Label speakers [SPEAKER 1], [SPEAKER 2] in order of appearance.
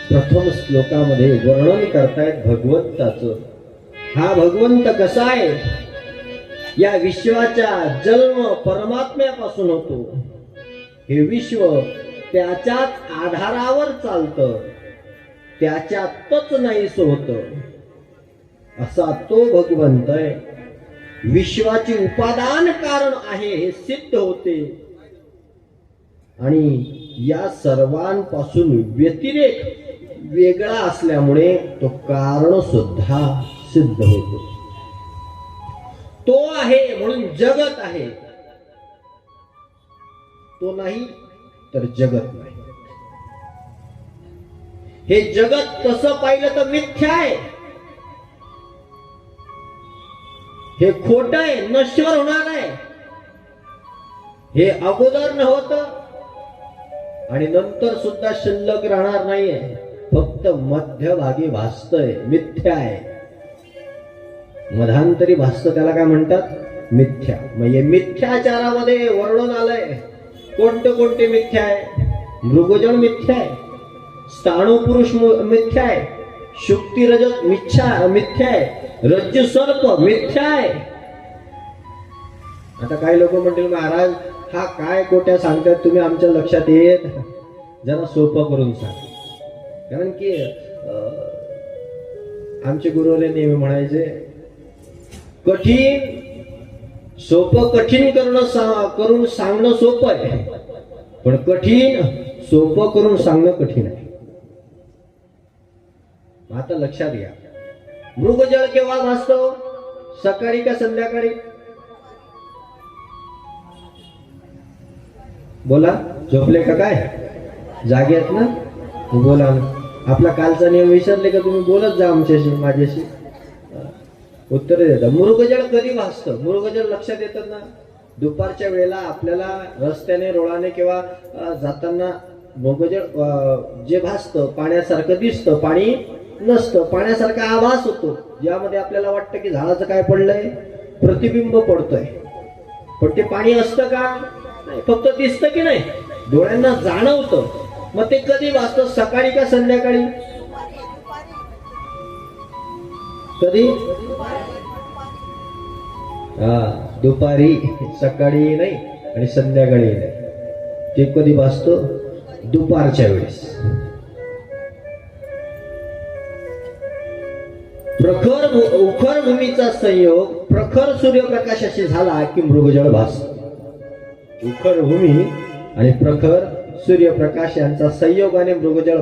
[SPEAKER 1] प्रथम श्लोकामध्ये वर्णन करतायत भगवंताचं. हा भगवंत कसा आहे? या विश्वाचा जन्म परमात्म्यापासून होतो. हे विश्व त्याच्याच आधारावर चालतं, त्याच्यातच नाहीस होत. असा तो भगवंत आहे. विश्वाची उपादान कारण आहे हे सिद्ध होते आणि या सर्वांपासून व्यतिरेक वेगळा असल्यामुळे तो कारण सुद्धा सिद्ध होतो. तो आहे म्हणून जगत आहे, तो नाही तर जगत नाही. हे जगत तसं पाहिलं तर मिथ्या आहे, हे खोट आहे, नश्वर होणार आहे. हे अगोदर नव्हतं आणि नंतर सुद्धा शिल्लक राहणार नाहीये. फक्त मध्यभागी भासतय, मिथ्या आहे. मधांतरी भासत, त्याला काय म्हणतात? मिथ्या. म्हणजे मिथ्याचारामध्ये वर्णन आलंय. कोणते कोणते मिथ्या आहे? मृगजळ मिथ्या आहे, स्थाणु पुरुष मिथ्या आहे, शुक्ती रजत मिथ्या आहे, रज्जु सर्प मिथ्या आहे. आता काही लोक म्हणतील महाराज हा काय कोट्या सांगतात तुम्ही, आमच्या लक्षात येत. जरा सोपं करून सांग. कारण की आमचे गुरुवरे नेहमी म्हणायचे कठीण सोपं कठीण करून सांगणं सोपं आहे, पण कठीण सोपं करून सांगणं कठीण आहे. आता लक्षात घ्या, मृगजळ केव्हा भासतो? सकाळी का संध्याकाळी? बोला, झोपले का काय? जागे आहेत ना? बोला ना. आपला कालचा नियम विसरले का तुम्ही? बोलत जा आमच्याशी, माझ्याशी, उत्तर देतात. मृगजळ कधी भासतं? मृगजळ लक्षात येतात ना दुपारच्या वेळेला आपल्याला रस्त्याने रोडाने किंवा जाताना मृगजळ जे भासतं पाण्यासारखं दिसतं, पाणी नसतं, पाण्यासारखा आभास होतो, ज्यामध्ये आपल्याला वाटतं की झाडाचं काय पडलंय, प्रतिबिंब पडतोय. पण ते पाणी असतं का? नाही, फक्त दिसतं की नाही, डोळ्यांना जाणवतं. मग ते कधी भासतं? सकाळी का संध्याकाळी? कधी? दुपारी, सकाळी नाही आणि संध्याकाळी नाही. ते कधी भासतो? दुपारच्या वेळेस. उखर भूमीचा संयोग प्रखर सूर्यप्रकाशाशी झाला की मृगजळ भासतो. उखर भूमी आणि प्रखर सूर्यप्रकाश यांचा संयोगाने मृगजळ